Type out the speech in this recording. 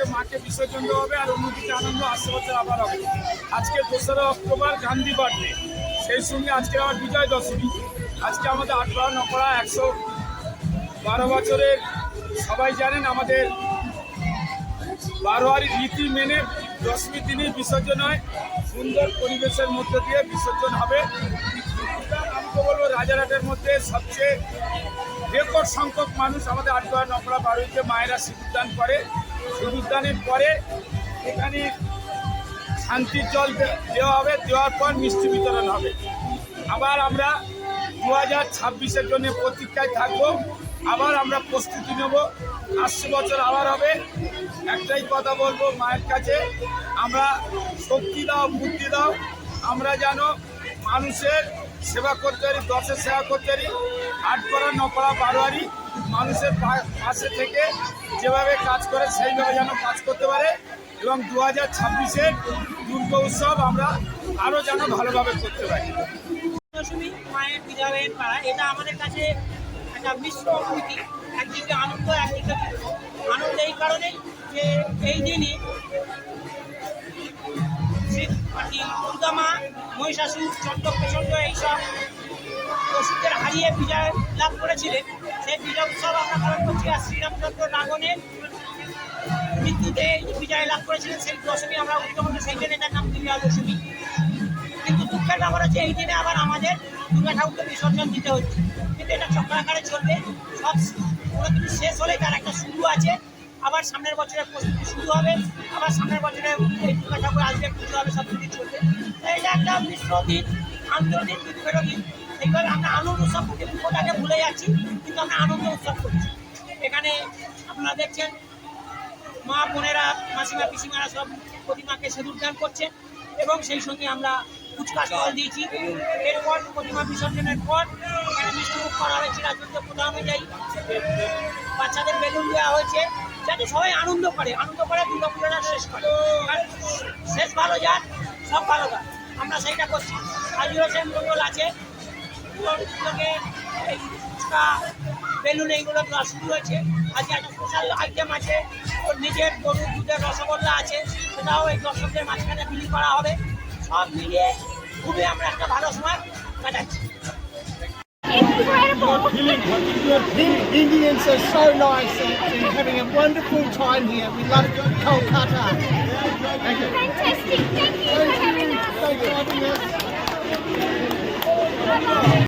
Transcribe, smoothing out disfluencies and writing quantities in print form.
হচ্ছে মাকে বিসর্জন দেওয়া হবে, আর অন্যদিকে আনন্দ আসছে বছর আবার হবে। আজকে 2রা অক্টোবর গান্ধী বার্থডে, সেই সঙ্গে আজকে আমার বিজয় দশমী। আজকে আমাদের আটপাড়া নপাড়া 112 বছরের সবাই জানেন আমাদের বারোয়ারির রীতি মেনে দশমীর দিনই বিসর্জন হয়। সুন্দর পরিবেশের মধ্যে দিয়ে বিসর্জন হবে। আমি তো বলবো রাজারহাটের মধ্যে সবচেয়ে রেকর্ড সংখ্যক মানুষ আমাদের আটপাড়া নপাড়া বারোইতে মায়েরা সিঁদুরদান করে। সিঁদুরদানের পরে এখানে শান্তির জল দেওয়া হবে, দেওয়ার পর মিষ্টি বিতরণ হবে। আবার আমরা 2026-এর জন্য প্রতীক্ষায় থাকবো। আবার আমরা প্রস্তুতি নেব, আসছে বছর আবার হবে। একটাই কথা বলবো মায়ের কাছে, আমরা শক্তি দাও, বুদ্ধি দাও, আমরা যেন মানুষের সেবা করতে পারি, দশের সেবা করতে পারি। আটপাড়া নপাড়া বারোয়ারি মানুষের পাশে থেকে যেভাবে কাজ করে সেইভাবে যেন কাজ করতে পারে, এবং 2026-এর দুর্গা উৎসব আমরা আরও যেন ভালোভাবে করতে পারি। দশমী মায়ের বিজয়ের পাড়া, এটা আমাদের কাছে একটা মিশ্র অনুভূতি। একদিকে আনন্দ, একদিকে আনন্দ এই কারণেই যে এই দিনই দুর্গা মা, মহিষাসুর, চন্দ্রপ্রচণ্ড এইসব পশুদের হারিয়ে বিজয় লাভ করেছিলেন। সেই বিজয় উৎসব আমরা পালন করছি। আর শ্রীরামচন্দ্র রাবণের মৃত্যুতে বিজয় লাভ করেছিলেন সেই দশমী আমরা উদযাপন করি, সেই জন্য এটার নাম বিজয়া দশমী। কিন্তু দুঃখের ব্যাপার হচ্ছে এই দিনে আবার আমাদের দুর্গা ঠাকুরকে বিসর্জন দিতে হচ্ছে। কিন্তু এটা চক্রাকারে চলবে, সব কোনো কিছু শেষ হলেই তার একটা শুরু আছে। আবার সামনের বছরের প্রস্তুতি শুরু হবে, আবার সামনের বছরে এই দুর্গা ঠাকুর আসবে, পুজো হবে, সব কিছু চলবে। তাই এটা একটা মিশ্র দিন, আন্দোলন দুঃখেরও দিন। এইভাবে আমরা আনন্দ উৎসব করছি, দুঃখটাকে ভুলে যাচ্ছি, কিন্তু আমরা আনন্দ উৎসব করছি। এখানে আপনারা দেখছেন মা বোনেরা, মাসিমা পিসিমারা সব প্রতিমাকে সিঁদুরদান করছে, এবং সেই সঙ্গে আমরা ফুচকা স্টল দিয়েছি। এরপর প্রতিমা বিসর্জনের পর এখানে মিষ্টিমুখ করা হয়েছে, রাজনৈতিক প্রধান অনুযায়ী বাচ্চাদের বেলুন দেওয়া হয়েছে, যাতে সবাই আনন্দ করে দুর্গা পুজোটা শেষ করে। আর শেষ ভালো যাক, সব ভালো যাক, আমরা সেইটা করছি। আজিও হোসেন মন্ডল আছে, এই ফুচকা বেলুন এইগুলো দেওয়া শুরু হয়েছে। আজকে একটা স্পেশাল আইটেম আছে, ওর নিজের গরুর দুধের রসগোল্লা আছে, সেটাও এই দর্শকদের মাঝখানে বিলি করা হবে। সব মিলিয়ে খুবই আমরা একটা ভালো সময় কাটাচ্ছি। Indians are so nice and having a wonderful time here. We love Kolkata. Fantastic. Thank you for having us. Thanks for having us.